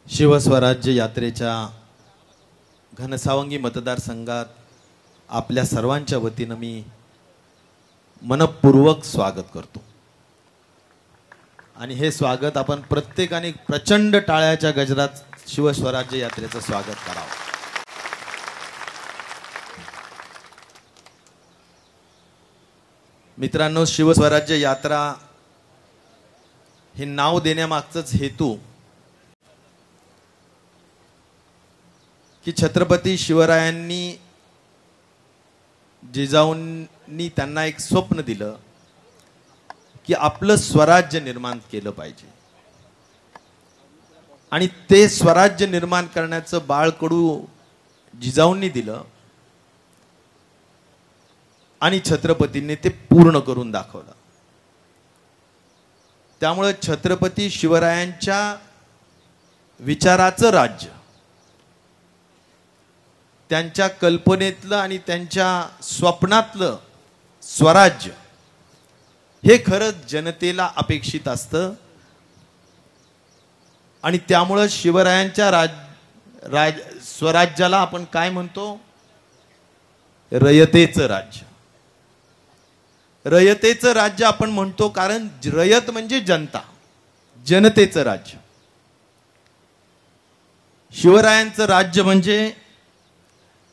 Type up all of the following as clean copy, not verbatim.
शिवस्वराज्य यात्रेच्या घनसावंगी मतदारसंघात आपल्या सर्वांच्या वतीने मी मनपूर्वक स्वागत करतो आणि हे स्वागत आपण प्रत्येकाने प्रचंड टाळ्याच्या गजरात शिवस्वराज्य यात्रेचं स्वागत करावं। मित्रांनो, शिवस्वराज्य यात्रा हे नाव देण्यामागचाच हेतू की छत्रपती शिवरायांनी जिजाऊंनी त्यांना एक स्वप्न दिलं की आपलं स्वराज्य निर्माण केलं पाहिजे आणि ते स्वराज्य निर्माण करण्याचं बाळकडू जिजाऊंनी दिलं आणि छत्रपतींनी ते पूर्ण करून दाखवलं। त्यामुळे छत्रपती शिवरायांच्या विचाराचं राज्य, त्यांच्या कल्पनेतलं आणि त्यांच्या स्वप्नातलं स्वराज्य हे खरंच जनतेला अपेक्षित असतं आणि त्यामुळे शिवरायांच्या स्वराज्याला आपण काय म्हणतो? रयतेचं राज्य। रयतेचं राज्य आपण म्हणतो कारण रयत म्हणजे जनता, जनतेचं राज्य। शिवरायांचं राज्य म्हणजे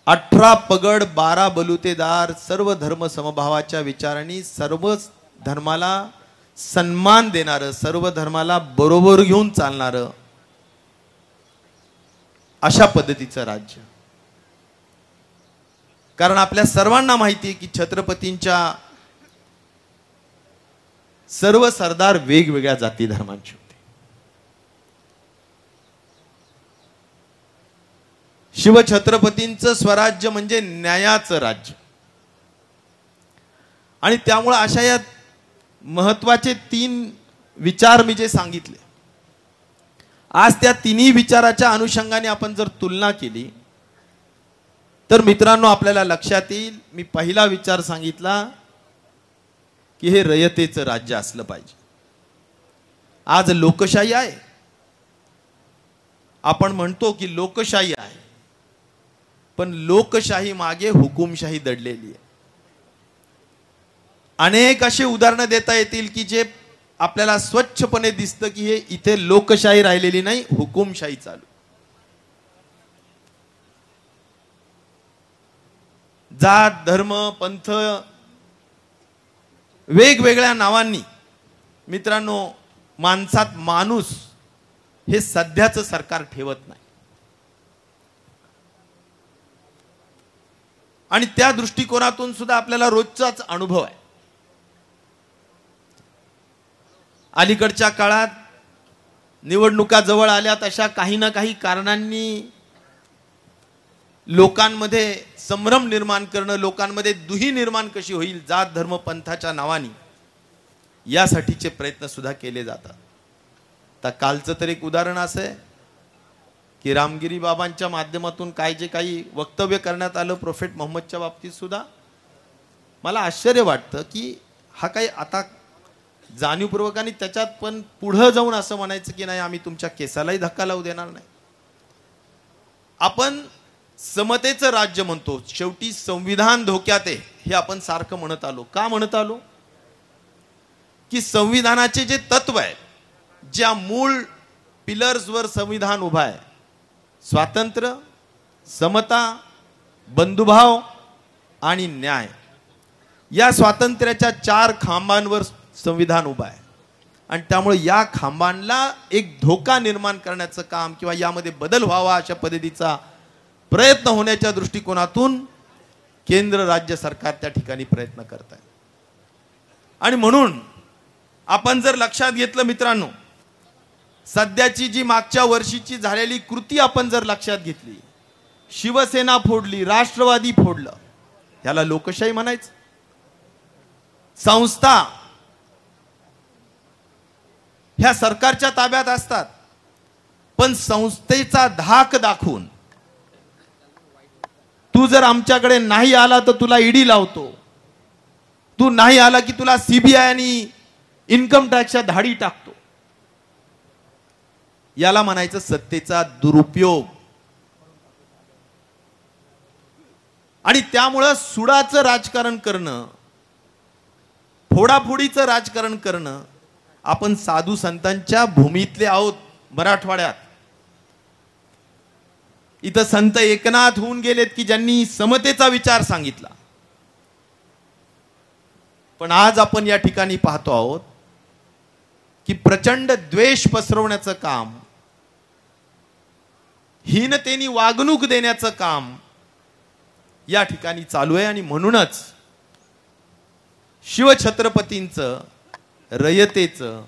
18 पगड 12 बलुतेदार, सर्व धर्म समभावाच्या विचारांनी सर्व धर्माला सन्मान देणारं, सर्व धर्माला बरोबर घेऊन चालणारं अशा पद्धतीचं राज्य। कारण आपल्या सर्वांना माहिती आहे की छत्रपतींच्या सर्व सरदार वेगवेगळ्या जाती धर्मांचे होते। शिवछत्रपतींचं स्वराज्य म्हणजे न्यायाचं राज्य आणि त्यामुळे अशा या महत्त्वाचे 3 विचार मी जे सांगितले, आज त्या तिन्ही विचाराच्या अनुषंगाने आपण जर तुलना केली तर मित्रांनो आपल्याला लक्षात येईल, मी पहिला विचार सांगितला की हे रयतेचं राज्य असलं पाहिजे। आज लोकशाही आहे, आपण म्हणतो की लोकशाही आहे, पण लोकशाही मागे हुकुमशाही दडलेली आहे। अनेक असे उदाहरणं देता येतील की जे आपल्याला स्वच्छपणे दिसतं की हे इथे लोकशाही राहिलेली नाही, हुकुमशाही चालू। जात धर्म पंथ वेगवेगळ्या नावांनी मित्रांनो माणसात माणूस हे सध्याचं सरकार ठेवत नाही आणि त्या दृष्टिकोनातून सुद्धा आपल्याला रोजचाच अनुभव आहे। अलीकडच्या काळात निवडणुका जवळ आल्या तशा काही ना काही कारणांनी लोकांमध्ये संभ्रम निर्माण करणं, लोकांमध्ये दुही निर्माण कशी होईल जात धर्म पंथाच्या नावाने, यासाठीचे प्रयत्न सुद्धा केले जातात। तर कालचं तर एक उदाहरण असं आहे की रामगिरी बाबांच्या माध्यमातून काय जे काही वक्तव्य करण्यात आलं प्रोफेट मोहम्मदच्या बाबतीत सुद्धा, मला आश्चर्य वाटतं की हा काही आता जाणीवपूर्वकाने त्याच्यात पण पुढे जाऊन असं म्हणायचं की नाही आम्ही तुमच्या केसालाही धक्का लावू देणार नाही। आपण समतेचं राज्य म्हणतो, शेवटी संविधान धोक्यात आहे हे आपण सारखं म्हणत आलो। का म्हणत आलो? की संविधानाचे जे तत्व आहे, ज्या मूळ पिलर्सवर संविधान उभा आहे, स्वातंत्र्य, समता, बंधुभाव आणि न्याय, या स्वातंत्र्याच्या 4 खांबांवर संविधान उभा आहे आणि त्यामुळे या खांबांना एक धोका निर्माण करण्याचं काम किंवा यामध्ये बदल व्हावा अशा पद्धतीचा प्रयत्न होण्याच्या दृष्टिकोनातून केंद्र राज्य सरकार त्या ठिकाणी प्रयत्न करत आहे। आणि म्हणून आपण जर लक्षात घेतलं मित्रांनो, सध्याची जी मागच्या वर्षीची झालेली कृती आपण जर लक्षात घेतली, शिवसेना फोडली, राष्ट्रवादी फोडलं, याला लोकशाही म्हणायचं? संस्था ह्या सरकारच्या ताब्यात असतात, पण संस्थेचा धाक दाखवून तू जर आमच्याकडे नाही आला तर तुला ईडी लावतो, तू नाही आला की तुला सीबीआय आणि इन्कम टॅक्सच्या धाडी टाकतो, याला म्हणायचं सत्तेचा दुरुपयोग. आणि त्यामुळं सुडाचं राजकारण करणं, फोडाफोडीचं राजकारण करणं, आपण साधू संतांच्या भूमीतले आहोत. मराठवाड्यात इथं संत एकनाथ होऊन गेलेत की ज्यांनी समतेचा विचार सांगितला. पण आज आपण या ठिकाणी पाहतो आहोत की प्रचंड द्वेष पसरवण्याचं काम, हीनतेने वागणूक देण्याचं काम या ठिकाणी चालू आहे. आणि म्हणूनच शिवछत्रपतींचं, रयतेचं,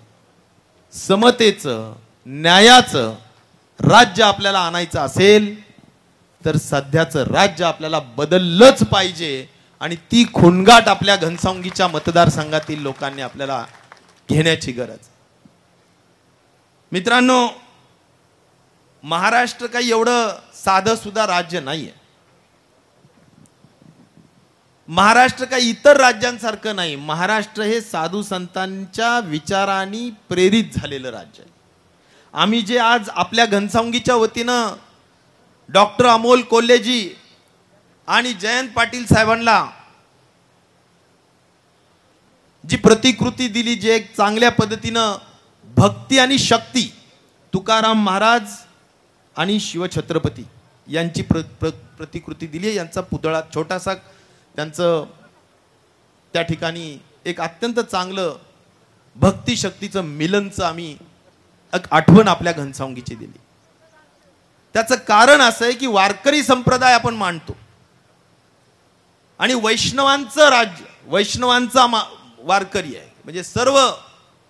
समतेचं, न्यायाचं राज्य आपल्याला आणायचं असेल तर सध्याचं राज्य आपल्याला बदललंच पाहिजे. आणि ती खोनगाट आपल्या घनसावंगीच्या मतदारसंघातील लोकांनी आपल्याला घेण्याची गरज. मित्रांनो, महाराष्ट्र काही एवढं साधं सुद्धा राज्य नाहीये. महाराष्ट्र काही इतर राज्यांसारखं नाही. महाराष्ट्र हे साधू संतांच्या विचारांनी प्रेरित झालेलं राज्य आहे. आम्ही जे आज आपल्या घनसावंगीच्या वतीनं डॉक्टर अमोल कोल्हेजी आणि जयंत पाटील साहेबांना जी प्रतिकृती दिली, जे एक चांगल्या पद्धतीनं भक्ती आणि शक्ती, तुकाराम महाराज आणि शिवछत्रपती यांची प्रतिकृती दिली, यांचा पुतळा छोटासा त्यांचं त्या ठिकाणी एक अत्यंत चांगलं भक्ती शक्तीचं मिलनचं आम्ही एक आठवण आपल्या घनसावंगीची दिली. त्याचं कारण असं आहे की वारकरी संप्रदाय आपण मानतो आणि वैष्णवांचं राज्य, वैष्णवांचा वारकरी आहे. म्हणजे सर्व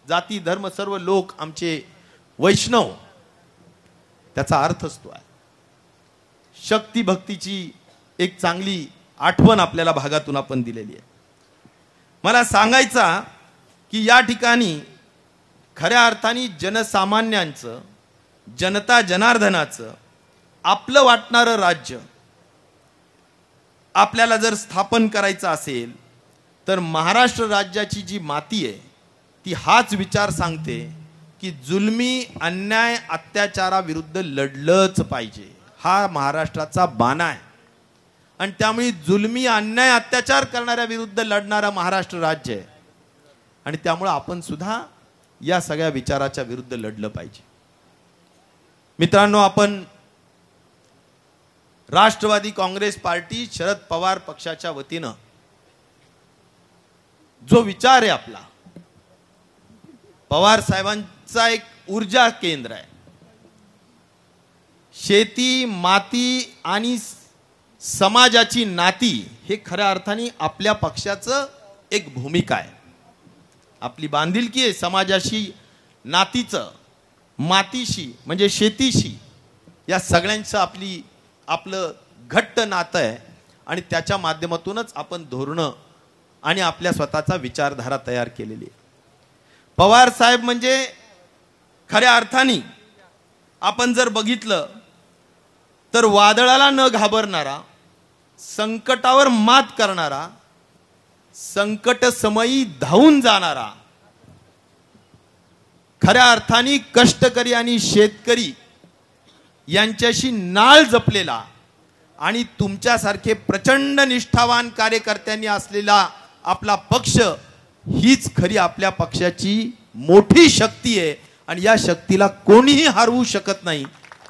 जाती धर्म सर्व लोक आमचे वैष्णव. त्याचा अर्थच तो आहे. शक्ती भक्तीची एक चांगली आठवण आपल्याला भागातून आपण दिलेली आहे. मला सांगायचा की या ठिकाणी खऱ्या अर्थाने जनसामान्यांचं, जनता जनार्दनाचं आपलं वाटणारं राज्य आपल्याला जर स्थापन करायचं असेल तर महाराष्ट्र राज्याची जी माती आहे ती हाच विचार सांगते की जुलमी अन्याय अत्याचाराविरुद्ध लढलंच पाहिजे. हा महाराष्ट्राचा बाणा आहे. आणि त्यामुळे जुलमी अन्याय अत्याचार करणाऱ्या विरुद्ध लढणारा महाराष्ट्र राज्य आहे. आणि त्यामुळे आपण सुद्धा या सगळ्या विचाराच्या विरुद्ध लढलं पाहिजे. मित्रांनो, आपण राष्ट्रवादी काँग्रेस पार्टी शरद पवार पक्षाच्या वतीनं जो विचार आहे आपला, पवार साहेबांचा एक ऊर्जा केंद्र आहे. शेती, माती आणि समाजाची नाती हे खऱ्या अर्थाने आपल्या पक्षाचं एक भूमिका आहे. आपली बांधिलकी आहे समाजाशी, नातीचं, मातीशी म्हणजे शेतीशी, या सगळ्यांचं आपलं घट्ट नातं आहे. आणि त्याच्या माध्यमातूनच आपण धोरणं आणि आपल्या स्वतःचा विचारधारा तयार केलेली आहे. पवार साहेब म्हणजे खऱ्या अर्थाने आपण जर बघितलं तर वादळाला न घाबरणारा, संकटावर मात करणारा, संकट समयी धावून जाणारा, खऱ्या अर्थाने कष्टकरी आणि शेतकरी यांच्याशी नाळ जपलेला आणि तुमच्यासारखे प्रचंड निष्ठावान कार्यकर्त्यांनी असलेला आपला पक्ष हीच खरी आपल्या पक्षाची मोठी शक्ती आहे. आणि या शक्तीला कोणीही हरवू शकत नाही,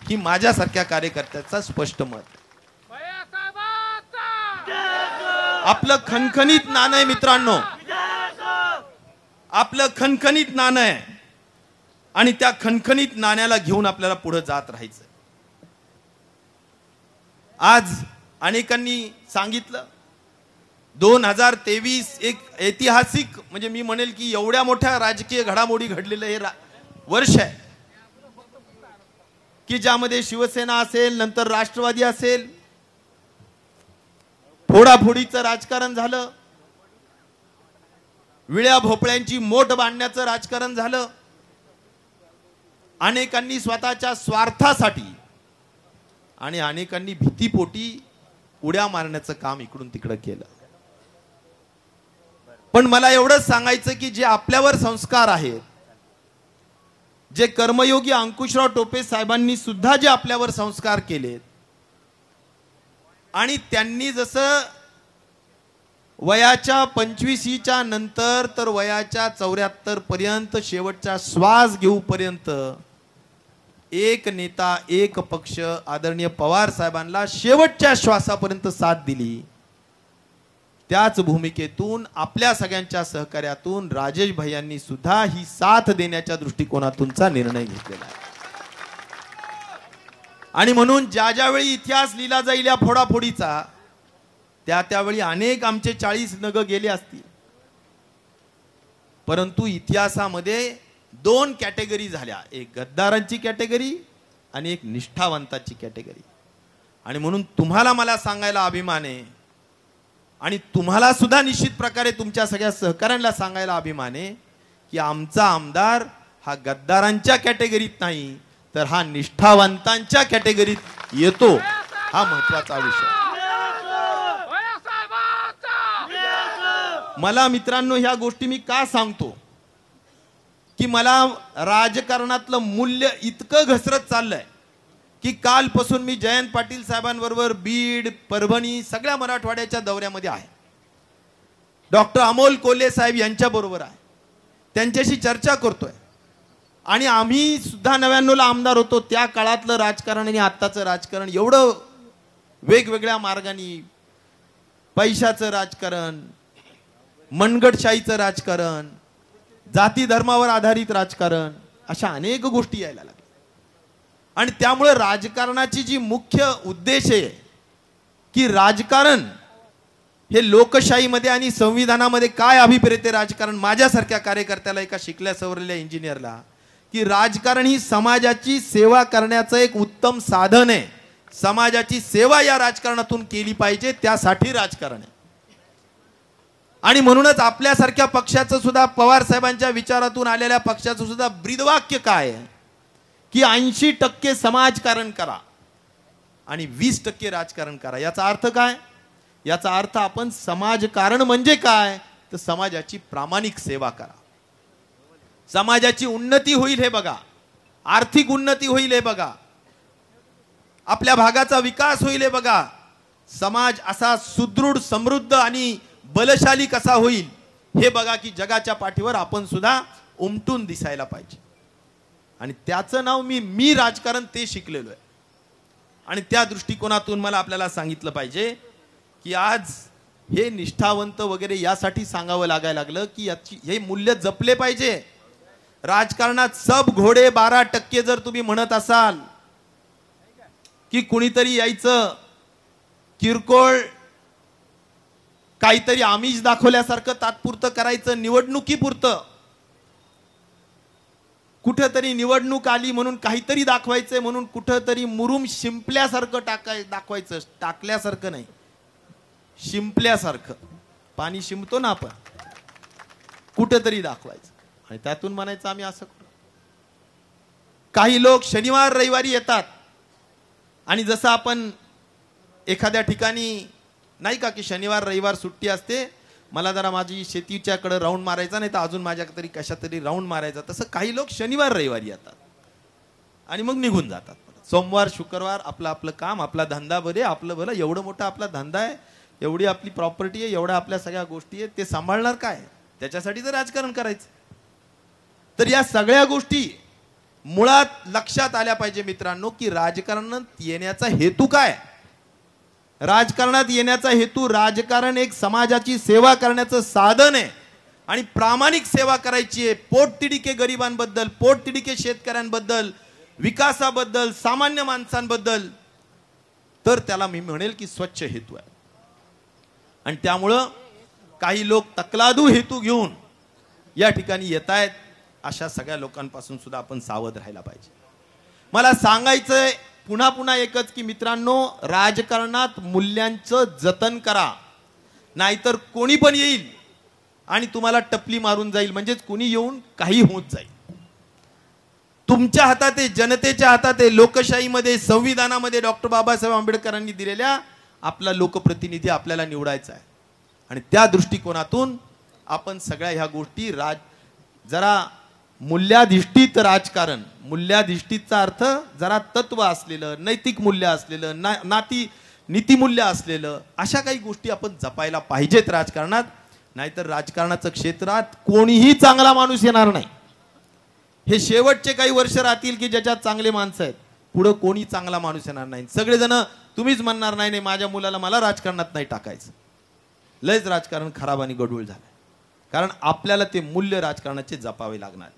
ही माझ्यासारख्या कार्यकर्त्याचा स्पष्ट मत आहे. आपलं खणखणीत नाणं आहे मित्रांनो, आपलं खणखणीत नाणं आहे. आणि त्या खणखणीत नाण्याला घेऊन आपल्याला पुढे जात राहायचं. आज अनेकांनी सांगितलं 2023 एक ऐतिहासिक, म्हणजे मी म्हणेल की एवढ्या मोठ्या राजकीय घडामोडी घडलेलं हे वर्ष आहे की ज्यामध्ये शिवसेना असेल, नंतर राष्ट्रवादी असेल, फोडाफोडीचं राजकारण झालं, विळ्या भोपळ्यांची मोठ बांधण्याचं राजकारण झालं. अनेकांनी स्वतःच्या स्वार्थासाठी आणि अनेकांनी भीतीपोटी उड्या मारण्याचं काम इकडून तिकडं केलं. पण मला एवढंच सांगायचं की जे आपल्यावर संस्कार आहेत, जे कर्मयोगी अंकुशराव टोपे साहेबांनी सुद्धा जे आपल्यावर संस्कार केलेत आणि त्यांनी जसं वयाच्या 25च्या नंतर तर वयाच्या 74 पर्यंत शेवटचा श्वास घेऊपर्यंत एक नेता एक पक्ष आदरणीय पवार साहेबांना शेवटच्या श्वासापर्यंत साथ दिली, त्याच भूमिकेतून आपल्या सगळ्यांच्या सहकार्यातून राजेश भैयांनी सुद्धा ही साथ देण्याच्या दृष्टिकोनातूनचा निर्णय घेतलेला आहे. आणि म्हणून ज्या ज्यावेळी इतिहास लिहिला जाईल या फोडाफोडीचा त्यावेळी अनेक आमचे 40 नग गेले असतील, परंतु इतिहासामध्ये 2 कॅटेगरी झाल्या, एक गद्दारांची कॅटेगरी आणि एक निष्ठावंताची कॅटेगरी. आणि म्हणून तुम्हाला मला सांगायला अभिमान आहे आणि तुम्हाला सुद्धा निश्चित प्रकारे तुमच्या सगळ्या सहकाऱ्यांना सांगायला अभिमान आहे की आमचा आमदार हा गद्दारांच्या कॅटेगरीत नाही तर हा निष्ठावंतांच्या कॅटेगरीत येतो, हा महत्त्वाचा विषय. मला मित्रांनो ह्या गोष्टी मी का सांगतो की मला राजकारणातलं मूल्य इतकं घसरत चाललंय की कालपासून मी जयंत पाटील साहेबांबरोबर बीड, परभणी सगळ्या मराठवाड्याच्या दौऱ्यामध्ये आहे. डॉक्टर अमोल कोल्हे साहेब यांच्या बरोबर आहे, त्यांच्याशी चर्चा करतोय. आणि आम्ही सुद्धा 99ला आमदार होतो, त्या काळातलं राजकारण आणि आत्ताचं राजकारण एवढं वेगवेगळ्या मार्गाने, पैशाचं राजकारण, मनगटशाहीचं राजकारण, जाती धर्मावर आधारित राजकारण, अशा अनेक गोष्टी यायला लागल्या. आणि त्यामुळे राजकारणाची जी मुख्य उद्देश आहे की राजकारण हे लोकशाहीमध्ये आणि संविधानामध्ये काय अभिप्रेत आहे राजकारण, माझ्यासारख्या कार्यकर्त्याला, एका शिकल्या सवरलेल्या इंजिनियरला, की राजकारण ही समाजाची सेवा करण्याचं एक उत्तम साधन आहे. समाजाची सेवा या राजकारणातून केली पाहिजे, त्यासाठी राजकारण आहे. आणि म्हणूनच आपल्यासारख्या पक्षाचं सुद्धा, पवार साहेबांच्या विचारातून आलेल्या पक्षाचं सुद्धा ब्रीदवाक्य काय आहे की 80% समाजकारण करा आणि 20% राजकारण करा. याचा अर्थ काय? याचा अर्थ आपण समाजकारण म्हणजे काय तर समाजाची प्रामाणिक सेवा करा, समाजाची उन्नती होईल हे बघा, आर्थिक उन्नती होईल हे बघा, आपल्या भागाचा विकास होईल हे बघा, समाज असा सुदृढ, समृद्ध आणि बलशाली कसा होईल हे बघा की जगाच्या पाठीवर आपण सुद्धा उमटून दिसायला पाहिजे. आणि त्याचं नाव मी राजकारण ते शिकलेलो आहे. आणि त्या दृष्टिकोनातून मला आपल्याला सांगितलं पाहिजे की आज हे निष्ठावंत वगैरे यासाठी सांगावं लागायला लागलं की हे मूल्य जपले पाहिजे. राजकारणात सब घोडे 12% जर तुम्ही म्हणत असाल की कुणीतरी यायचं किरकोळ काहीतरी आमिष दाखवल्यासारखं तात्पुरतं करायचं, निवडणुकीपुरतं, कुठेतरी निवडणूक आली म्हणून काहीतरी दाखवायचंय म्हणून कुठेतरी मुरुम शिंपल्यासारखं दाखवायचं, टाकल्यासारखं नाही, शिंपल्यासारखं, पाणी शिंपतो ना आपण, कुठेतरी दाखवायचं आणि त्यातून म्हणायचं आम्ही असं करू. काही लोक शनिवार रविवारी येतात आणि जसं आपण एखाद्या ठिकाणी नाही का की शनिवार रविवार सुट्टी असते, मला जरा माझी शेतीच्याकडे राऊंड मारायचा नाही तर अजून माझ्या तरी कशा तरी राऊंड मारायचा, तसं काही लोक शनिवार रविवारी येतात आणि मग निघून जातात. सोमवार शुक्रवार आपलं आपलं काम, आपला धंदा बरे, आपलं भलं, एवढं मोठा आपला धंदा आहे, एवढी आपली प्रॉपर्टी आहे, एवढ्या आपल्या सगळ्या गोष्टी आहेत, ते सांभाळणार काय? त्याच्यासाठी तर राजकारण करायचं. तर या सगळ्या गोष्टी मुळात लक्षात आल्या पाहिजे मित्रांनो की राजकारणात येण्याचा हेतू काय. राजकारणात येण्याचा हेतू, राजकारण एक समाजाची सेवा करण्याचं साधन आहे आणि प्रामाणिक सेवा करायची आहे. पोटतिडीके गरिबांबद्दल, पोटतिडीके शेतकऱ्यांबद्दल, विकासाबद्दल, सामान्य माणसांबद्दल, तर त्याला मी म्हणेल की स्वच्छ हेतू आहे. आणि त्यामुळं काही लोक तकलादू हेतू घेऊन या ठिकाणी येत आहेत, अशा सगळ्या लोकांपासून सुद्धा आपण सावध राहायला पाहिजे. मला सांगायचंय पुन्हा पुन्हा एकच की मित्रांनो, राजकारणात मूल्यांचं जतन करा, नाहीतर कोणी पण येईल आणि तुम्हाला टपली मारून जाईल, म्हणजेच कोणी येऊन काही होत जाईल. तुमच्या हातात आहे, जनतेच्या हातात आहे. लोकशाहीमध्ये, संविधानामध्ये डॉक्टर बाबासाहेब आंबेडकरांनी दिलेल्या आपला लोकप्रतिनिधी आपल्याला निवडायचा आहे. आणि त्या दृष्टिकोनातून आपण सगळ्या ह्या गोष्टी जरा मूल्याधिष्ठित राजकारण, मूल्याधिष्ठितचा अर्थ जरा तत्व असलेलं, नैतिक मूल्य असलेलं, नीतिमूल्य असलेलं, अशा काही गोष्टी आपण जपायला पाहिजेत राजकारणात. नाहीतर राजकारणाचं क्षेत्रात कोणीही चांगला माणूस येणार नाही. हे शेवटचे काही वर्ष राहतील की ज्याच्यात चांगले माणसं आहेत, पुढे कोणी चांगला माणूस येणार नाही. सगळेजण तुम्हीच म्हणणार नाही माझ्या मुलाला मला राजकारणात नाही टाकायचं. लयच राजकारण खराब आणि गडूळ झालं, कारण आपल्याला ते मूल्य राजकारणाचे जपावे लागणार.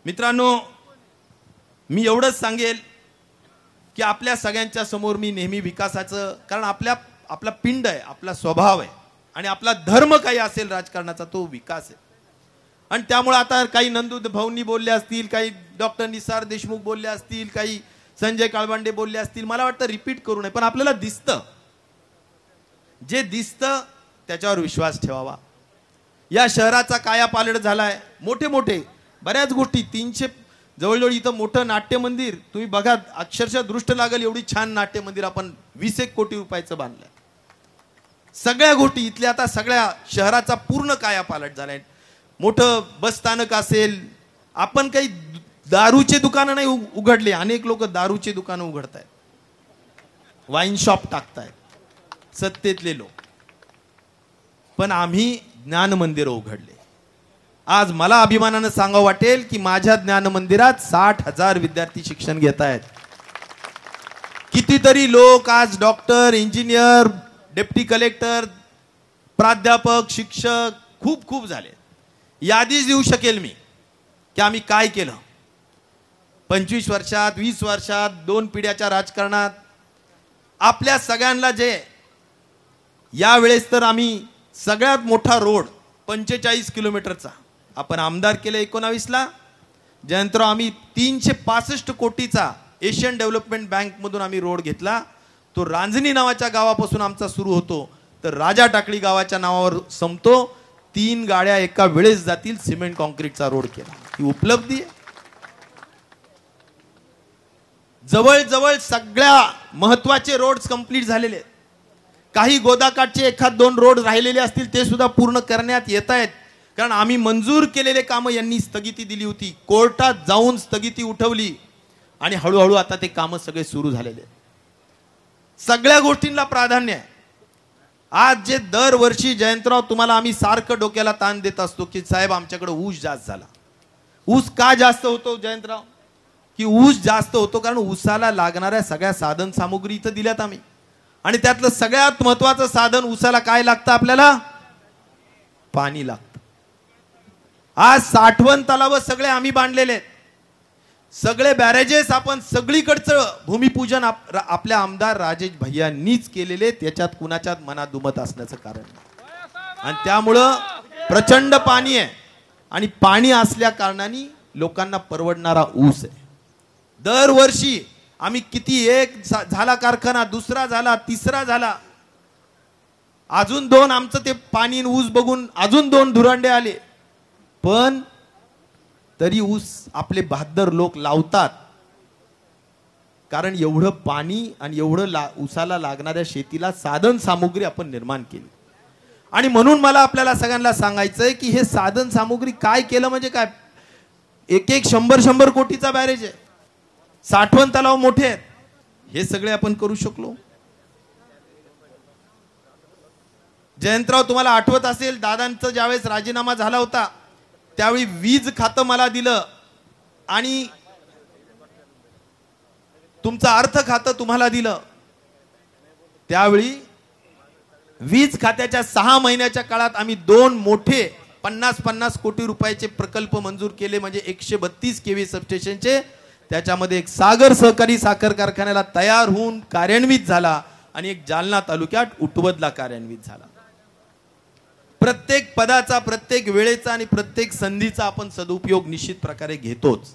मित्रांनो, मी एवढंच सांगेल की आपल्या सगळ्यांच्या समोर मी नेहमी विकासाचं, कारण आपला पिंड आहे, आपला स्वभाव आहे आणि आपला धर्म काही असेल राजकारणाचा तो विकास आहे. आणि त्यामुळे आता काही नंदू भाऊंनी बोलले असतील, काही डॉक्टर निसार देशमुख बोलले असतील, काही संजय काळबांडे बोलले असतील, मला वाटतं रिपीट करू नये, पण आपल्याला दिसतं, जे दिसतं त्याच्यावर विश्वास ठेवावा. या शहराचा कायापालट झालाय, मोठे मोठे बऱ्याच गोष्टी, 300 जवळजवळ इथं मोठं नाट्य मंदिर तुम्ही बघा, अक्षरशः दृष्ट लागेल एवढी छान नाट्य मंदिर आपण 20 कोटी रुपयाचं बांधलंय. सगळ्या गोष्टी इथल्या आता सगळ्या शहराचा पूर्ण कायापालट झालाय. मोठं बस स्थानक असेल, आपण काही दारूचे दुकानं नाही उघडले, अनेक लोक दारूचे दुकानं उघडतायत, वाईन शॉप टाकतायत सत्तेतले लोक, पण आम्ही ज्ञान मंदिर उघडले. आज मला अभिमानानं सांगावं वाटेल की माझ्या ज्ञान मंदिरात 60,000 विद्यार्थी शिक्षण घेत आहेत. कितीतरी लोक आज डॉक्टर, इंजिनियर, डेप्टी कलेक्टर, प्राध्यापक, शिक्षक खूप खूप झाले. यादीच देऊ शकेल मी की आम्ही काय केलं 25 वर्षात, 20 वर्षात, 2 पिढ्याच्या राजकारणात. आपल्या सगळ्यांना जे यावेळेस तर आम्ही सगळ्यात मोठा रोड 45 किलोमीटरचा आपण आमदार केलं 19ला. जयंतराव आम्ही 365 कोटीचा एशियन डेव्हलपमेंट बँक मधून आम्ही रोड घेतला. तो रांजणी नावाच्या गावापासून आमचा सुरू होतो तर राजा टाकळी गावाच्या नावावर संपतो. 3 गाड्या एका वेळेस जातील, सिमेंट कॉन्क्रीटचा रोड केला. ही उपलब्धी आहे. जवळजवळ सगळ्या महत्वाचे रोड्स कंप्लीट झालेले आहेत. काही गोदाकाठचे 1-2 रोड राहिलेले असतील ते सुद्धा पूर्ण करण्यात येत आहेत, कारण आम्ही मंजूर केलेले कामं यांनी स्थगिती दिली होती, कोर्टात जाऊन स्थगिती उठवली आणि हळूहळू आता ते कामं सगळे सुरू झालेले आहेत. सगळ्या गोष्टींना प्राधान्य आहे. आज जे दरवर्षी जयंतराव तुम्हाला आम्ही सारखं डोक्याला ताण देत असतो की साहेब आमच्याकडे ऊस जास्त झाला. ऊस का जास्त होतो जयंतराव? की ऊस जास्त होतो कारण ऊसाला लागणाऱ्या सगळ्या साधन सामुग्री इथं दिल्यात आम्ही, आणि त्यातलं सगळ्यात महत्वाचं साधन ऊसाला काय लागतं आपल्याला? पाणी लागतं. आज साठवण तलाव सगळे आम्ही बांधलेले आहेत, सगळे बॅरेजेस आपण सगळीकडचं भूमिपूजन आपल्या आमदार राजेश भैयांनीच केलेले. त्याच्यात कुणाच्यात मनात दुमत असण्याचं कारण नाही. आणि त्यामुळं प्रचंड पाणी आहे आणि पाणी असल्या कारणाने लोकांना परवडणारा ऊस आहे. दरवर्षी आम्ही किती, एक झाला कारखाना, दुसरा झाला, तिसरा झाला, अजून 2 आमचं ते पाणी ऊस बघून अजून 2 धुरांडे आले, पण तरी ऊस आपले बहादर लोक लावतात, कारण एवढं पाणी आणि एवढं ऊसाला लागणाऱ्या शेतीला साधन सामुग्री आपण निर्माण केली. आणि म्हणून मला आपल्याला सगळ्यांना सांगायचंय की हे साधन सामुग्री काय केलं म्हणजे काय, 100 कोटीचा बॅरेज आहे, साठवण तलाव मोठे आहेत, हे सगळे आपण करू शकलो. जयंतराव तुम्हाला आठवत असेल दादांचा ज्यावेळेस राजीनामा झाला होता त्यावेळी वीज खातं मला दिलं आणि तुमचं अर्थ खातं तुम्हाला दिलं. त्यावेळी वीज खात्याच्या 6 महिन्याच्या काळात आम्ही 2 मोठे 50-50 कोटी रुपयाचे प्रकल्प मंजूर केले, म्हणजे 132 केव्ही सबस्टेशनचे. त्याच्यामध्ये एक सागर सहकारी साखर कारखान्याला तयार होऊन कार्यान्वित झाला आणि एक जालना तालुक्यात उटवदला कार्यान्वित झाला. प्रत्येक पदाचा, प्रत्येक वेळेचा आणि प्रत्येक संधीचा आपण सदुपयोग निश्चित प्रकारे घेतोच.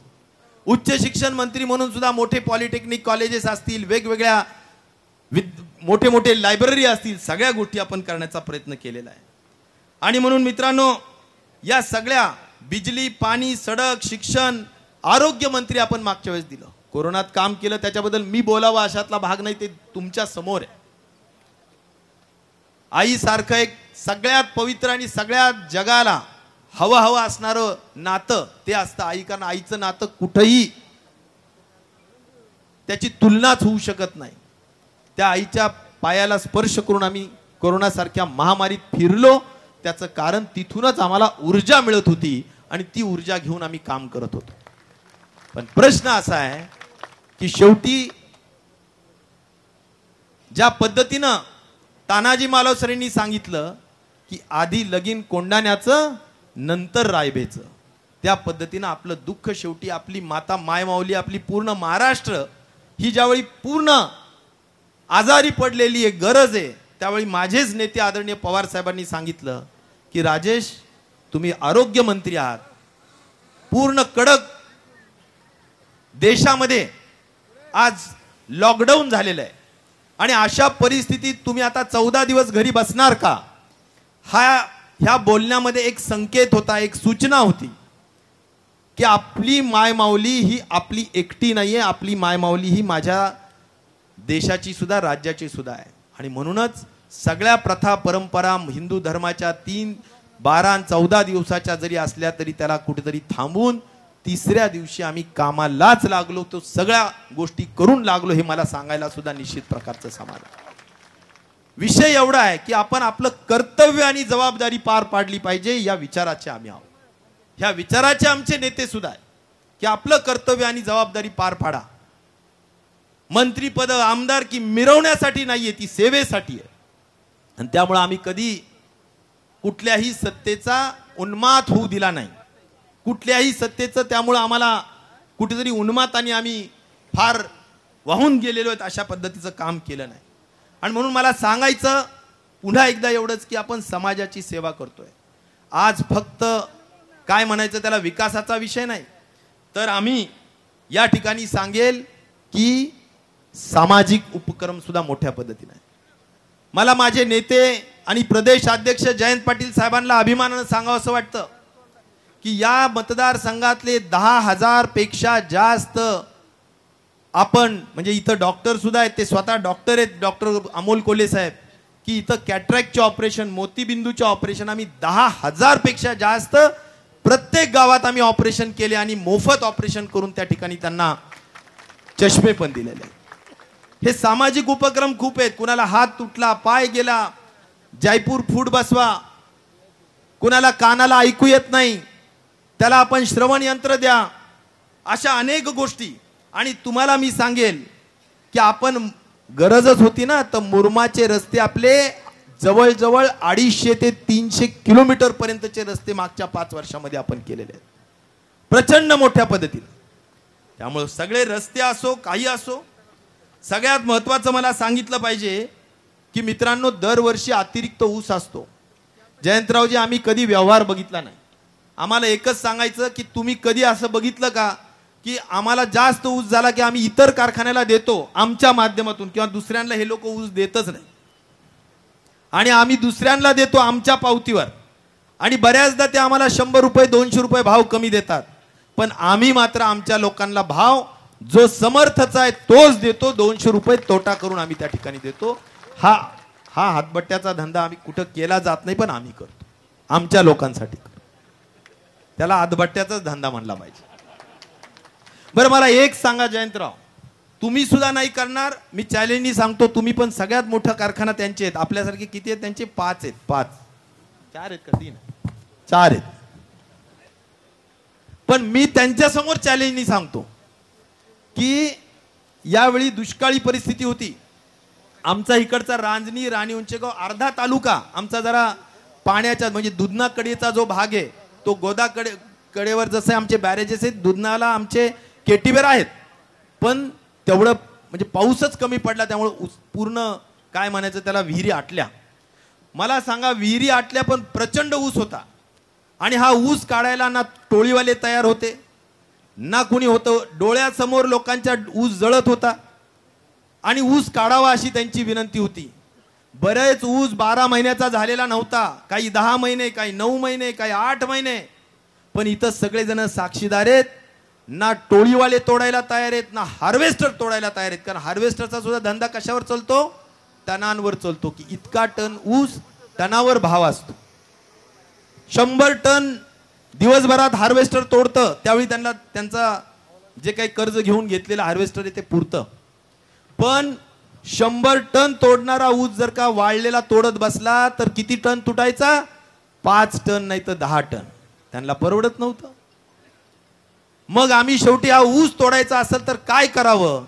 उच्च शिक्षण मंत्री म्हणून सुद्धा मोठे पॉलिटेक्निक कॉलेजेस असतील, वेगवेगळ्या मोठे मोठे लायब्ररी असतील, सगळ्या गोष्टी आपण करण्याचा प्रयत्न केलेला आहे. आणि म्हणून मित्रांनो, या सगळ्या बिजली, पाणी, सडक, शिक्षण, आरोग्य मंत्री आपण मागच्या वेळेस दिलं, कोरोनात काम केलं, त्याच्याबद्दल मी बोलावा अशातला भाग नाही, ते तुमच्या समोर आहे. आई सारखं एक सगळ्यात पवित्र आणि सगळ्यात जगाला हवं हवं असणारं नातं ते असतं आई, कारण आईचं नातं कुठंही त्याची तुलनाच होऊ शकत नाही. त्या आईच्या पायाला स्पर्श करून आम्ही कोरोनासारख्या महामारीत फिरलो. त्याचं कारण तिथूनच आम्हाला ऊर्जा मिळत होती आणि ती ऊर्जा घेऊन आम्ही काम करत होतो. पण प्रश्न असा आहे की शेवटी ज्या पद्धतीनं तानाजी मालवसरेंनी सांगितलं की आधी लगीन कोंडाण्याचं नंतर रायबेचं, त्या पद्धतीनं आपलं दुःख शेवटी आपली माता मायमाऊली, आपली पूर्ण महाराष्ट्र ही ज्यावेळी पूर्ण आजारी पडलेली आहे, गरज आहे, त्यावेळी माझेच नेते आदरणीय पवार साहेबांनी सांगितलं की राजेश तुम्ही आरोग्य मंत्री आहात, पूर्ण कडक देशामध्ये आज लॉकडाऊन झालेलं आहे आणि अशा परिस्थितीत तुम्ही आता 14 दिवस घरी बसणार का? ह्या बोलण्यामध्ये एक संकेत होता, एक सूचना होती की आपली मायमाऊली ही आपली एकटी नाहीये, आपली मायमाऊली ही माझ्या देशाची सुद्धा, राज्याची सुद्धा आहे. आणि म्हणूनच सगळ्या प्रथा परंपरा हिंदू धर्माच्या 3, 12, 14 दिवसाच्या जरी असल्या तरी त्याला कुठेतरी थांबून तिसऱ्या दिवशी आम्ही कामालाच लागलो, तो सगळ्या गोष्टी करून लागलो, हे मला सांगायला सुद्धा निश्चित प्रकारचं समाधान. विषय एवढा आहे की आपण आपलं कर्तव्य आणि जबाबदारी पार पाडली पाहिजे, या विचाराचे आम्ही आहोत. ह्या विचाराचे आमचे नेते सुद्धा आहे की आपलं कर्तव्य आणि जबाबदारी पार पाडा. मंत्रीपद आमदारकी मिरवण्यासाठी नाहीये, ती सेवेसाठी आहे. आणि त्यामुळे आम्ही कधी कुठल्याही सत्तेचा उन्माद होऊ दिला नाही, कुठल्याही सत्तेचं त्यामुळे आम्हाला कुठेतरी उन्माताने आम्ही फार वाहून गेलेलो आहेत अशा पद्धतीचं काम केलं नाही. आणि म्हणून मला सांगायचं पुन्हा एकदा एवढंच की आपण समाजाची सेवा करतोय. आज फक्त काय म्हणायचं त्याला विकासाचा विषय नाही, तर आम्ही या ठिकाणी सांगेल की सामाजिक उपक्रम सुद्धा मोठ्या पद्धतीने आहे. मला माझे नेते आणि प्रदेशाध्यक्ष जयंत पाटील साहेबांना अभिमानानं सांगावं असं वाटतं की या मतदारसंघातले 10,000 पेक्षा जास्त आपण, म्हणजे इथं डॉक्टर सुद्धा आहेत, ते स्वतः डॉक्टर आहेत, डॉक्टर अमोल कोल्हे साहेब, की इथं कॅटरॅक्टचे ऑपरेशन, मोतीबिंदूचे ऑपरेशन आम्ही 10,000 पेक्षा जास्त प्रत्येक गावात आम्ही ऑपरेशन केले आणि मोफत ऑपरेशन करून त्या ठिकाणी त्यांना चष्मे पण दिलेले आहेत. हे सामाजिक उपक्रम खूप आहेत. कुणाला हात तुटला, पाय गेला, जयपूर फूड बसवा, कुणाला कानाला ऐकू येत नाही त्याला आपण श्रवण यंत्र द्या, अशा अनेक गोष्टी. आणि तुम्हाला मी सांगेल की आपण गरजच होती ना तर मुरुमाचे रस्ते आपले जवळजवळ 250 ते 300 किलोमीटर पर्यंतचे रस्ते मागच्या 5 वर्षामध्ये आपण केलेले आहेत, प्रचंड मोठ्या पद्धतीने. त्यामुळे सगळे रस्ते असो काही असो, सगळ्यात महत्त्वाचं मला सांगितलं पाहिजे की मित्रांनो, दरवर्षी अतिरिक्त ऊस असतो. जयंतरावजी आम्ही कधी व्यवहार बघितला नाही. आम्हाला एकच सांगायचं की तुम्ही कधी असं बघितलं का की आम्हाला जास्त ऊस झाला की आम्ही इतर कारखान्याला देतो आमच्या माध्यमातून, किंवा दुसऱ्यांना हे लोक ऊस देतच नाही आणि आम्ही दुसऱ्यांना देतो आमच्या पावतीवर, आणि बऱ्याचदा ते आम्हाला 100 रुपये 200 रुपये भाव कमी देतात, पण आम्ही मात्र आमच्या लोकांना भाव जो समर्थचा आहे तोच देतो, 200 रुपये तोटा करून आम्ही त्या ठिकाणी देतो. हा हातबट्ट्याचा धंदा आम्ही कुठं केला जात नाही, पण आम्ही करतो आमच्या लोकांसाठी. त्याला हातबट्ट्याचाच धंदा म्हणला पाहिजे. बरं मला एक सांगा जयंतराव, तुम्ही सुद्धा नाही करणार, मी चॅलेंजनी सांगतो, तुम्ही पण सगळ्यात मोठा कारखाना त्यांचे आहेत. आपल्यासारखे किती आहेत त्यांचे? 5 आहेत. 4 आहेत का 3? 4 आहेत. पण मी त्यांच्या समोर चॅलेंजनी सांगतो की यावेळी दुष्काळी परिस्थिती होती. आमचा इकडचा रांजणी, राणी उंचेगाव अर्धा तालुका आमचा जरा पाण्याच्या म्हणजे दुधना कडेचा जो भाग आहे तो कडेवर जसे आमचे बॅरेजेस आहेत, दुधनाला आमचे केटीवेर आहेत, पण तेवढं म्हणजे पाऊसच कमी पडला त्यामुळे पूर्ण काय म्हणायचं त्याला विहिरी आटल्या. मला सांगा, विहिरी आटल्या पण प्रचंड ऊस होता आणि हा ऊस काढायला ना टोळीवाले तयार होते ना कुणी होतं. डोळ्यासमोर लोकांच्या ऊस जळत होता आणि ऊस काढावा अशी त्यांची विनंती होती. बरेच ऊस 12 महिन्याचा झालेला नव्हता, काही 10 महिने, काही 9 महिने, काही 8 महिने. पण इथं सगळेजण साक्षीदार आहेत, ना टोळीवाले तोडायला तयार आहेत ना हार्वेस्टर तोडायला तयार आहेत. कारण हार्वेस्टरचा सुद्धा धंदा कशावर चालतो? टनांवर चालतो, की इतका टन ऊस टनावर भाव असतो. 100 टन दिवसभरात हार्वेस्टर तोडतं, त्यावेळी त्यांना त्यांचा जे काही कर्ज घेऊन घेतलेलं हार्वेस्टर आहे ते पुरतं. पण 100 टन तोडणारा ऊस जर का वाळलेला तोडत बसला तर किती टन तुटायचा? 5 टन नाही तर 10 टन. त्यांना परवडत नव्हतं. मग आम्ही शेवटी हा ऊस तोडायचा असेल तर काय करावं?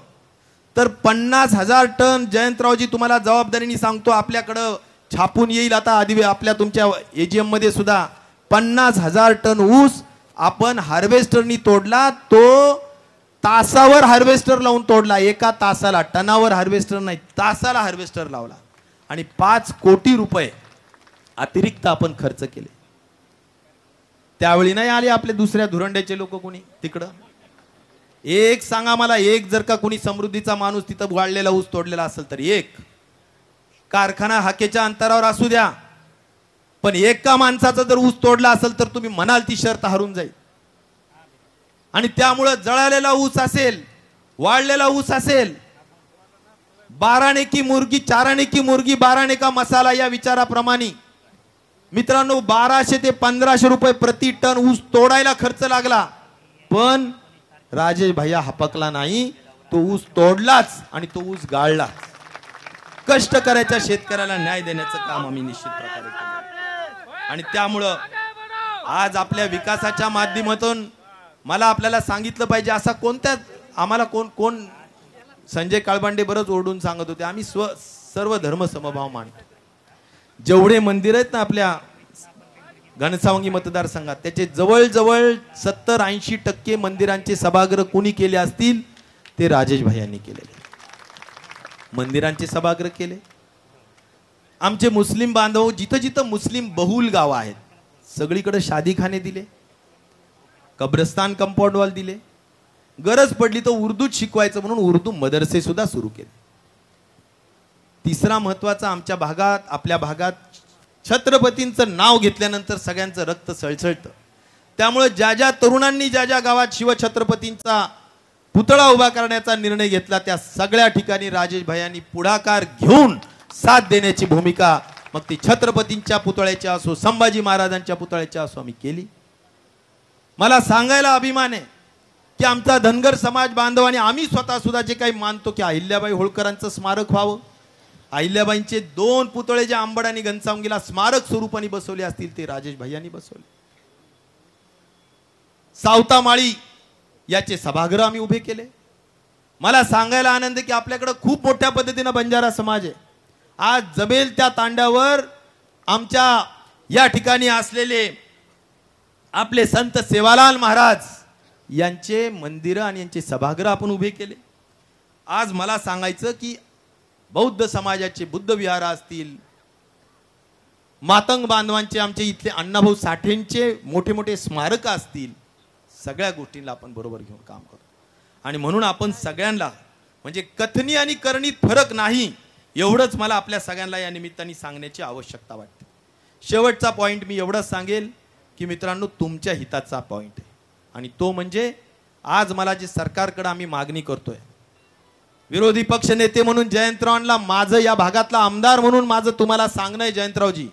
तर 50,000 टन, जयंतरावजी तुम्हाला जबाबदारीने सांगतो, आपल्याकडं छापून येईल आता आपल्या तुमच्या एजीएम मध्ये सुद्धा 50,000 टन ऊस आपण हार्वेस्टरनी तोडला. तो तासावर हार्वेस्टर लावून तोडला, एका तासाला. टनावर हार्वेस्टर नाही, तासाला हार्वेस्टर लावला. आणि 5 कोटी रुपये अतिरिक्त आपण खर्च केले. त्यावेळी नाही आले आपले दुसऱ्या धुरंड्याचे लोक कोणी तिकडं. एक सांगा मला, एक जर का कोणी समृद्धीचा माणूस तिथं वाढलेला ऊस तोडलेला असेल तर एक. कारखाना हाकेच्या अंतरावर असू द्या, पण एका माणसाचा जर ऊस तोडला असेल तर तुम्ही म्हणाल ती शर्त हरून जाईल. आणि त्यामुळे जळालेला ऊस असेल, वाळलेला ऊस असेल, 12 की मुर्गी 4 की मुर्गी 12 का मसाला या विचाराप्रमाणे मित्रांनो 1200 ते 1500 रुपये प्रति टन ऊस तोडायला खर्च लागला. पण राजेश भैया हपकला नाही, तो ऊस तोडलाच आणि तो ऊस गाळला. कष्ट करायच्या शेतकऱ्याला न्याय देण्याचं काम आम्ही निश्चित प्रकारे केलं. आणि त्यामुळं आज आपल्या विकासाच्या माध्यमातून मला आपल्याला सांगितलं पाहिजे, असा कोणत्या आम्हाला कोण संजय काळबांडे बरंच ओरडून सांगत होते, आम्ही सर्व धर्म समभाव मानतो. जेवढे मंदिर आहेत ना आपल्या घनसावंगी मतदारसंघात, त्याचे जवळजवळ 70-80% मंदिरांचे सभागृह कोणी केले असतील? ते राजेश भैयांनी केलेले. मंदिरांचे सभागृह केले. आमचे मुस्लिम बांधव जिथं जिथं मुस्लिम बहुल गाव आहेत सगळीकडे शादीखाने दिले, कब्रस्तान कंपाऊंड वॉल दिले. गरज पडली तर उर्दूच शिकवायचं म्हणून उर्दू मदरसे सुद्धा सुरू केले. तिसरा महत्वाचा, आमच्या भागात आपल्या भागात छत्रपतींचं नाव घेतल्यानंतर सगळ्यांचं रक्त सळसळतं. त्यामुळे ज्या ज्या तरुणांनी ज्या ज्या गावात शिवछत्रपतींचा पुतळा उभा करण्याचा निर्णय घेतला त्या सगळ्या ठिकाणी राजेश भैयांनी पुढाकार घेऊन साथ देण्याची भूमिका, मग ती छत्रपतींच्या पुतळ्याची असो, संभाजी महाराजांच्या पुतळ्याची असो, आम्ही केली. मला सांगायला अभिमान आहे की आमचा धनगर समाज बांधव आणि आम्ही स्वतः सुद्धा जे काही मानतो की अहिल्याबाई होळकरांचं स्मारक व्हावं. अहिल्याबाईंचे 2 पुतळे जे अंबड आणि घनसावंगीला स्मारक स्वरूपाने बसवले असतील ते राजेश भैयांनी बसवले. सावतामाळी याचे सभागृह आम्ही उभे केले. मला सांगायला आनंद की आपल्याकडे खूप मोठ्या पद्धतीने बंजारा समाज आहे. आज जमेल त्या तांड्यावर आमच्या या ठिकाणी असलेले आपले संत सेवालाल महाराज यांचे मंदिरं आणि यांचे सभागृह आपण उभे केले. आज मला सांगायचं की बौद्ध समाजाचे बुद्ध विहार असतील, मातंग बांधवांचे आमचे इथले अण्णाभाऊ साठेंचे मोठे मोठे स्मारक असतील, सगळ्या गोष्टींना आपण बरोबर घेऊन काम करतो. आणि म्हणून आपण सगळ्यांना म्हणजे कथनी आणि करणीत फरक नाही, एवढंच मला आपल्या सगळ्यांना या निमित्ताने सांगण्याची आवश्यकता वाटते. शेवटचा पॉइंट मी एवढंच सांगेल की मित्रांनो, तुमच्या हिताचा पॉइंट आहे. आणि तो म्हणजे आज मला जे सरकारकडे आम्ही मागणी करतोय, विरोधी पक्ष नेते म्हणून जयंतरावांना माझं या भागातला आमदार म्हणून माझं तुम्हाला सांगणं आहे जयंतरावजी,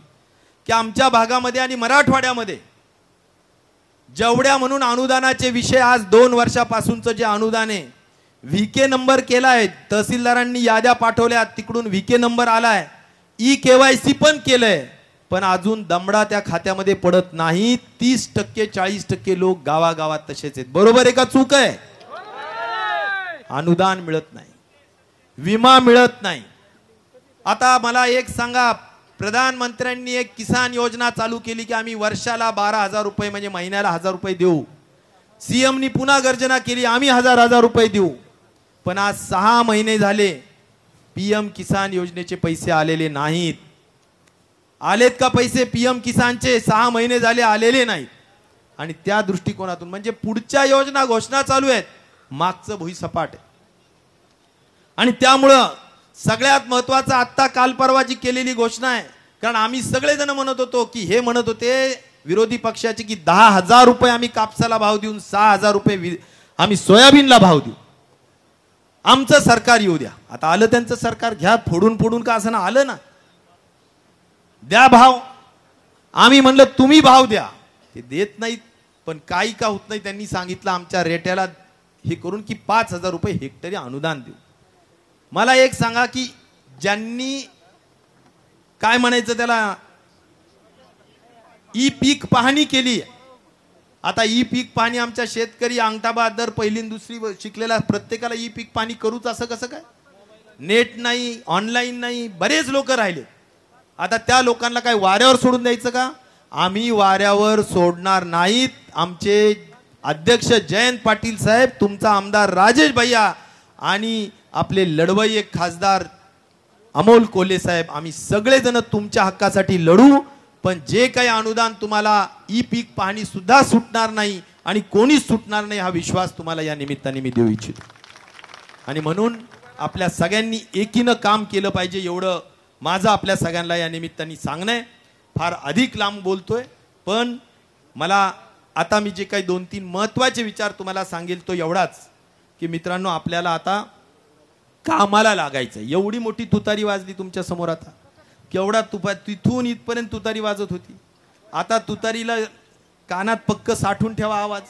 की आमच्या भागामध्ये आणि मराठवाड्यामध्ये जेवढ्या म्हणून अनुदानाचे विषय आज 2 वर्षापासूनचं जे अनुदान आहे व्हीके नंबर केलाय, तहसीलदारांनी याद्या पाठवल्या, तिकडून व्हीके नंबर आलाय, ई-केवायसी पण केलंय, पण अजून दमडा त्या खात्यामध्ये पडत नाही. 30% 40% लोक गावागावात तसेच आहेत. बरोबर आहे का चूक आहे? अनुदान मिळत नाही, विमा मिळत नाही. आता मला एक सांगा, प्रधानमंत्र्यांनी एक किसान योजना चालू केली की आम्ही वर्षाला 12,000 रुपये म्हणजे महिन्याला 1,000 रुपये देऊ. सीएमनी पुन्हा गर्जना केली आम्ही 1,000 रुपये देऊ. पण आज 6 महिने झाले पीएम किसान योजनेचे पैसे आलेले नाहीत. आलेत का पैसे पीएम किसानचे? 6 महिने झाले आलेले नाहीत. आणि त्या दृष्टिकोनातून म्हणजे पुढच्या योजना घोषणा चालू आहेत, मागचं भुईसपाट आहे. आणि त्यामुळं सगळ्यात महत्वाचं आत्ता काल परवाची केलेली घोषणा आहे, कारण आम्ही सगळेजण म्हणत होतो की हे म्हणत होते विरोधी पक्षाचे की 10,000 रुपये आम्ही कापसाला भाव देऊन 6,000 रुपये आम्ही सोयाबीनला भाव देऊ, आमचं सरकार येऊ द्या. आता आलं त्यांचं सरकार, घ्या फोडून फोडून का असं ना, आलं ना, द्या भाव. आम्ही म्हणलं तुम्ही भाव द्या, ते देत नाहीत. पण काही का होत नाही. त्यांनी सांगितलं आमच्या रेट्याला हे करून की 5,000 रुपये हेक्टरी अनुदान देऊ. मला एक सांगा की ज्यांनी काय म्हणायचं त्याला ई पीक पाहणी केली, आता ई पीक पाहणी आमच्या शेतकरी अंगठाबहादर पहिली दुसरी शिकलेला प्रत्येकाला ई पीक पाहणी करूच असं कसं काय? नेट नाही, ऑनलाईन नाही, बरेच लोक राहिले. आता त्या लोकांना काय वाऱ्यावर सोडून द्यायचं का? आम्ही वाऱ्यावर सोडणार नाहीत. आमचे अध्यक्ष जयंत पाटील साहेब, तुमचा आमदार राजेश भैया आणि आपले लढवई खासदार अमोल कोल्हे साहेब, आम्ही सगळेजण तुमच्या हक्कासाठी लढू. पण जे काही अनुदान तुम्हाला ई पीक पाहणी सुद्धा सुटणार नाही आणि कोणीच सुटणार नाही हा विश्वास तुम्हाला या निमित्ताने मी देऊ इच्छितो. आणि म्हणून आपल्या सगळ्यांनी एकीनं काम केलं पाहिजे एवढं माझं आपल्या सगळ्यांना या निमित्ताने सांगणं आहे. फार अधिक लांब बोलतोय, पण मला आता मी जे काही 2-3 महत्त्वाचे विचार तुम्हाला सांगेल तो एवढाच की मित्रांनो, आपल्याला आता कामाला लागायचं. एवढी मोठी तुतारी वाजली तुमच्या समोर, आता केवढा तिथून इथपर्यंत तुतारी वाजत होती. आता तुतारीला कानात पक्क साठवून ठेवा आवाज,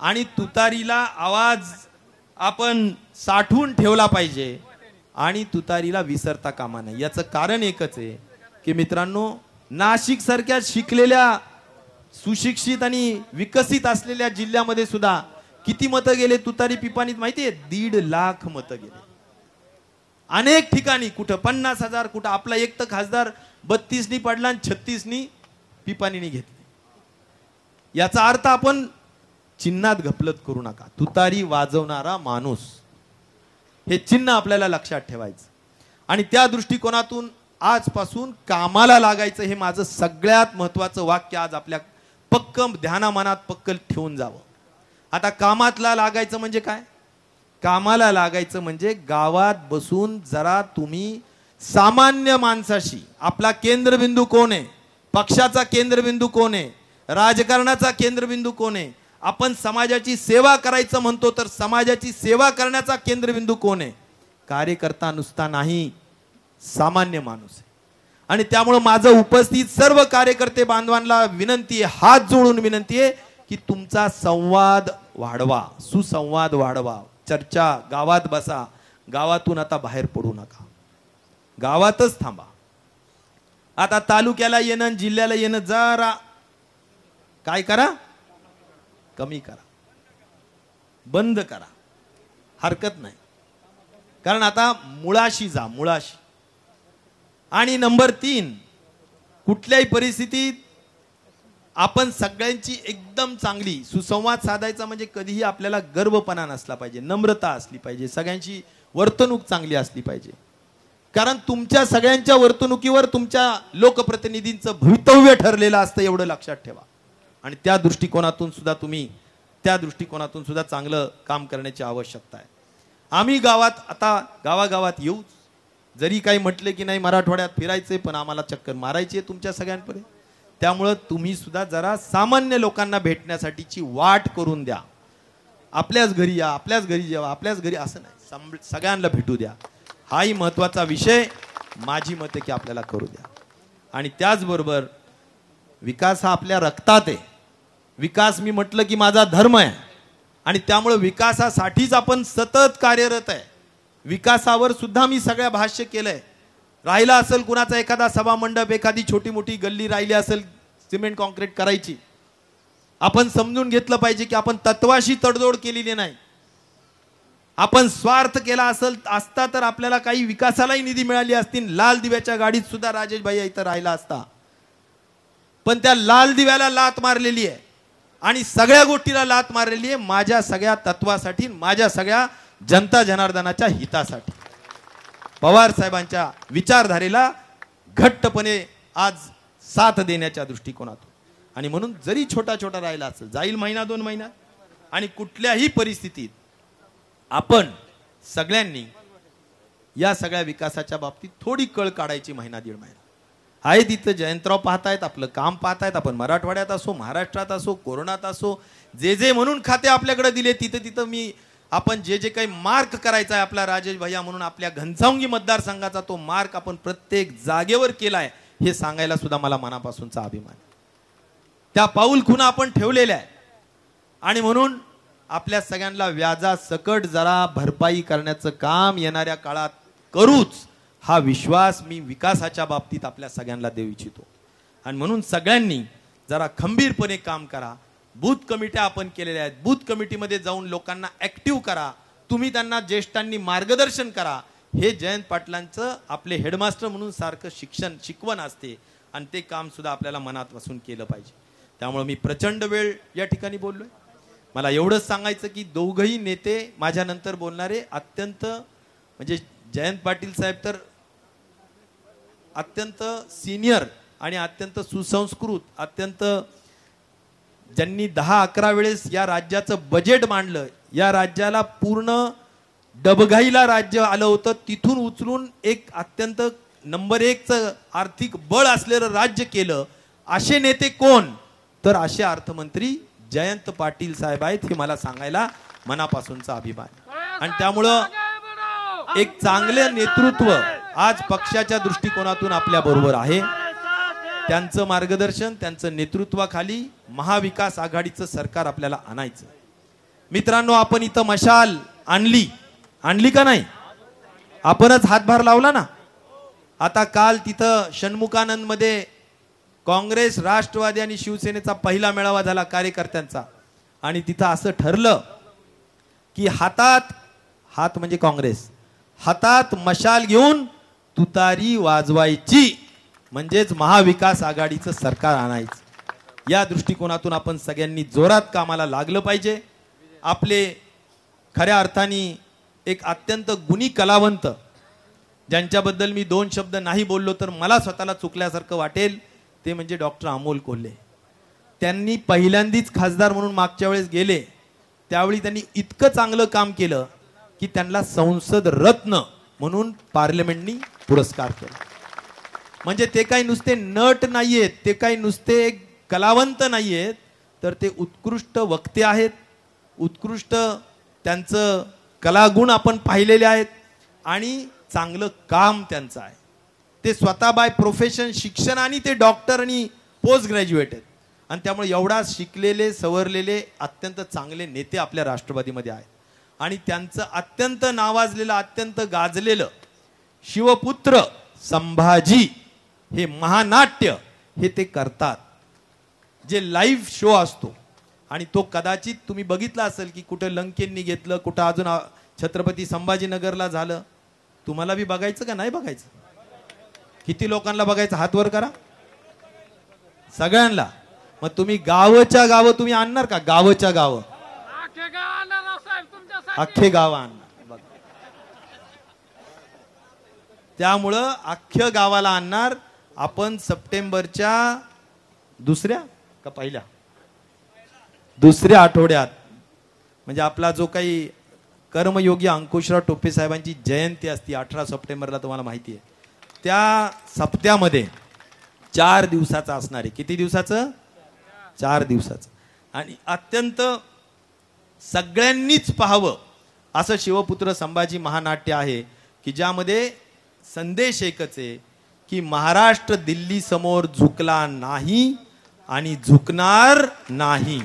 आणि तुतारीला आवाज आपण साठवून ठेवला पाहिजे आणि तुतारीला विसरता कामा नये. याचं कारण एकच आहे की मित्रांनो, नाशिक सारख्या शिकलेल्या सुशिक्षित आणि विकसित असलेल्या जिल्ह्यामध्ये सुद्धा किती मतं गेले तुतारी पिपाणीत माहितीये? 1.5 लाख मतं गेले. अनेक ठिकाणी कुठं 50,000, कुठं आपला एक तर खासदार 32नी पडला आणि 36नी पिपाणीने घेतली. याचा अर्थ आपण चिन्हात घपलत करू नका. तुतारी वाजवणारा माणूस हे चिन्ह आपल्याला लक्षात ठेवायचं आणि त्या दृष्टिकोनातून आजपासून कामाला लागायचं. हे माझं सगळ्यात महत्त्वाचं वाक्य आज आपल्या पक्क ध्यानामनात पक्क ठेवून जावं. आता कामातला लागायचं म्हणजे काय? कामाला लागायचं म्हणजे गावात बसून जरा तुम्ही सामान्य माणसाशी, आपला केंद्रबिंदू कोण आहे, पक्षाचा केंद्रबिंदू कोण आहे, राजकारणाचा केंद्रबिंदू कोण आहे, आपण समाजाची सेवा करायचं म्हणतो तर समाजाची सेवा करण्याचा केंद्रबिंदू कोण आहे? कार्यकर्ता नुसता नाही, सामान्य माणूस आहे. आणि त्यामुळे माझं उपस्थित सर्व कार्यकर्ते बांधवांना विनंती आहे, हात जोडून विनंती आहे की तुमचा संवाद वाढवा, सुसंवाद वाढवा, चर्चा, गावात बसा, गावातून आता बाहेर पडू नका, गावातच थांबा. आता तालुक्याला येणं, जिल्ह्याला येणं जरा काय करा, कमी करा, बंद करा, हरकत नाही. कारण आता मुळाशी जा, मुळाशी. आणि नंबर 3, कुठल्याही परिस्थितीत आपण सगळ्यांची एकदम चांगली सुसंवाद साधायचा म्हणजे कधीही आपल्याला गर्वपणा नसला पाहिजे, नम्रता असली पाहिजे, सगळ्यांची वर्तणूक चांगली असली पाहिजे. कारण तुमच्या सगळ्यांच्या वर्तणुकीवर तुमच्या लोकप्रतिनिधींचं भवितव्य ठरलेलं असतं, एवढं लक्षात ठेवा. आणि त्या दृष्टिकोनातून सुद्धा चांगलं काम करण्याची आवश्यकता आहे. आम्ही गावात आता गावागावात येऊ, जरी काही म्हटले की नाही मराठवाड्यात फिरायचे, पण आम्हाला चक्कर मारायची आहे तुमच्या सगळ्यांपर्यंत. त्यामुळं तुम्ही सुद्धा जरा सामान्य लोकांना भेटण्यासाठीची वाट करून द्या. आपल्याच घरी या, आपल्याच घरी जेवा, आपल्याच घरी असं नाही, सगळ्यांना भेटू द्या. हाही महत्त्वाचा विषय माझी मत आहे की आपल्याला करू द्या. आणि त्याचबरोबर विकास हा आपल्या रक्तात आहे. विकास मी म्हटलं की माझा धर्म आहे आणि त्यामुळे विकासासाठीच आपण सतत कार्यरत आहे. विकासावर सुद्धा मी सगळ्या भाष्य केलंय. राहिला असेल कुणाचा एखादा सभा मंडप, एखादी छोटी मोठी गल्ली राहिली असेल सिमेंट कॉन्क्रीट करायची, आपण समजून घेतलं पाहिजे की आपण तत्वाशी तडजोड केलेली नाही. आपण स्वार्थ केला असेल असता तर आपल्याला काही विकासालाही निधी मिळाली असती. लाल दिव्याच्या गाडीत सुद्धा राजेश भाई इथं राहिला असता, पण त्या लाल दिव्याला लात मारलेली आहे आणि सगळ्या गोष्टीला लात मारलेली आहे माझ्या सगळ्या तत्वासाठी, माझ्या सगळ्या जनता जनार्दनाच्या हितासाठी, पवार साहेबांच्या विचारधारेला घट्टपणे आज साथ देण्याच्या दृष्टिकोनातून. आणि म्हणून जरी छोटा छोटा राहिला असेल, जाईल महिना 2 महिन्यात, आणि कुठल्याही परिस्थितीत आपण सगळ्यांनी या सगळ्या विकासाच्या बाबतीत थोडी कळ काढायची. महिना 1.5 महिना आहे तिथं जयंतराव पाहतायत, आपलं काम पाहतायत. आपण मराठवाड्यात असो, महाराष्ट्रात असो, कोरोनात असो, जे म्हणून खाते आपल्याकडे दिले तिथं आपण जे काही मार्क करायचा आहे आपला राजेश भैया म्हणून, आपल्या घनसावंगी मतदारसंघाचा तो मार्क आपण प्रत्येक जागेवर केलाय हे सांगायला सुद्धा मला मनापासूनचा अभिमान. त्या पाऊल खुणा आपण ठेवलेल्या आहे. आणि म्हणून आपल्या सगळ्यांना व्याजासकट जरा भरपाई करण्याचं काम येणाऱ्या काळात करूच, हा विश्वास मी विकासाच्या बाबतीत आपल्या सगळ्यांना देऊ इच्छितो. आणि म्हणून सगळ्यांनी जरा खंबीरपणे काम करा. बूथ कमिट्या आपण केलेल्या आहेत, बूथ कमिटीमध्ये जाऊन लोकांना ऍक्टिव्ह करा. तुम्ही त्यांना ज्येष्ठांनी मार्गदर्शन करा. हे जयंत पाटलांचं आपले हेडमास्टर म्हणून सारखं शिकवण असते आणि ते काम सुद्धा आपल्याला मनात बसून केलं पाहिजे. त्यामुळे मी प्रचंड वेळ या ठिकाणी बोललोय. मला एवढंच सांगायचं की दोघही नेते माझ्यानंतर बोलणारे अत्यंत म्हणजे जयंत पाटील साहेब तर अत्यंत सिनियर आणि अत्यंत सुसंस्कृत, अत्यंत ज्यांनी 10-11 वेळेस या राज्याचं बजेट मांडलं, या राज्याला पूर्ण डबघाईला राज्य आलं होतं, तिथून उचलून एक अत्यंत नंबर 1चं आर्थिक बळ असलेलं राज्य केलं. असे नेते कोण? तर असे अर्थमंत्री जयंत पाटील साहेब आहेत. हे मला सांगायला मनापासूनचा अभिमान. आणि त्यामुळं एक चांगलं नेतृत्व आज पक्षाच्या दृष्टिकोनातून आपल्या बरोबर आहे. त्यांचं मार्गदर्शन, त्यांचं नेतृत्वाखाली महाविकास आघाडीचं सरकार आपल्याला आणायचं. मित्रांनो, आपण इथं मशाल आणली का नाही? आपणच हातभार लावला ना. आता काल तिथं षण्मुखानंद मध्ये काँग्रेस, राष्ट्रवादी आणि शिवसेनेचा पहिला मेळावा झाला कार्यकर्त्यांचा. आणि तिथं असं ठरलं की हात म्हणजे काँग्रेस, हातात मशाल घेऊन तुतारी वाजवायची, म्हणजेच महाविकास आघाडीचं सरकार आणायचं. या दृष्टिकोनातून आपण सगळ्यांनी जोरात कामाला लागलं पाहिजे. आपले खऱ्या अर्थाने एक अत्यंत गुणी कलावंत, ज्यांच्याबद्दल मी 2 शब्द नाही बोललो तर मला स्वतःला चुकल्यासारखं वाटेल, ते म्हणजे डॉक्टर अमोल कोल्हे. त्यांनी पहिल्यांदाच खासदार म्हणून मागच्या वेळेस गेले, त्यावेळी त्यांनी इतकं चांगलं काम केलं की त्यांना संसद रत्न म्हणून पार्लमेंटनी पुरस्कार केला. म्हणजे ते काही नुसते नट नाहीयेत, ते काही नुसते कलावंत नाहीयेत, तर ते उत्कृष्ट वक्ते आहेत. उत्कृष्ट त्यांचं कलागुण आपण पाहिलेले आहेत आणि चांगलं काम त्यांचं आहे. ते स्वतः बाय प्रोफेशन शिक्षणाने ते डॉक्टर आणि पोस्ट ग्रॅज्युएट आहेत. आणि त्यामुळे एवढा शिकलेले, सवरलेले, अत्यंत चांगले नेते आपल्या राष्ट्रवादीमध्ये आहेत. आणि त्यांचं अत्यंत नावाजलेलं, अत्यंत गाजलेलं शिवपुत्र संभाजी हे महानाट्य हे ते करतात, जे लाईव्ह शो असतो. आणि तो कदाचित तुम्ही बघितला असेल की कुठं लंकेंनी घेतलं, कुठं अजून छत्रपती संभाजीनगरला झालं. तुम्हाला बी बघायचं का नाही बघायचं? किती लोकांना बघायचं? हात वर करा. सगळ्यांना. मग तुम्ही गावच्या गाव तुम्ही आणणार का? गावच्या गाव अख्खे गाव आणणार. त्यामुळं अख्ख्या गावाला आणणार आपण. सप्टेंबरच्या दुसऱ्या आठवड्यात म्हणजे आपला जो काही कर्मयोगी अंकुशराव टोपे साहेबांची जयंती असते 18 सप्टेंबरला, तुम्हाला माहिती आहे. त्या सप्त्यामध्ये 4 दिवसाचा असणार आहे. किती दिवसाचं? 4 दिवसाचं. आणि अत्यंत सगळ्यांनीच पाहावं असं शिवपुत्र संभाजी महानाट्य आहे की ज्यामध्ये संदेश एकच आहे की महाराष्ट्र दिल्ली समोर झुकला नाही आणि झुकणार नाही.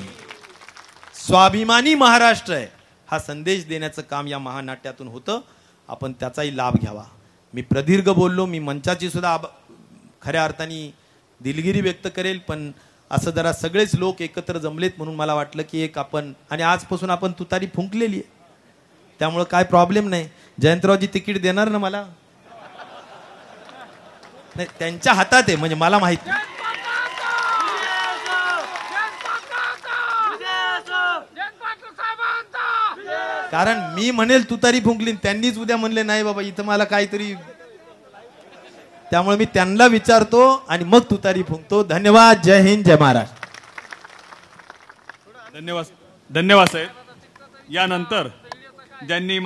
स्वाभिमानी महाराष्ट्र आहे हा संदेश देण्याचं काम या महानाट्यातून होतं. आपण त्याचाही लाभ घ्यावा. मी प्रदीर्घ बोललो, मी मंचाची सुद्धा खऱ्या अर्थाने दिलगिरी व्यक्त करेल, पण असं जरा सगळेच लोक एकत्र जमलेत म्हणून मला वाटलं की एक आपण, आणि आजपासून आपण तुतारी फुंकलेली आहे, त्यामुळे काय प्रॉब्लेम नाही. जयंतरावजी तिकीट देणार ना मला? नाही, त्यांच्या हातात आहे, म्हणजे मला माहित नाही. कारण मी म्हणेल तुतारी फुंकली, त्यांनीच उद्या म्हणले नाही बाबा इथं मला काहीतरी, त्यामुळे मी त्यांना विचारतो आणि मग तुतारी फुंकतो. धन्यवाद. जय हिंद, जय महाराष्ट्र. धन्यवाद साहेब. यानंतर ज्यांनी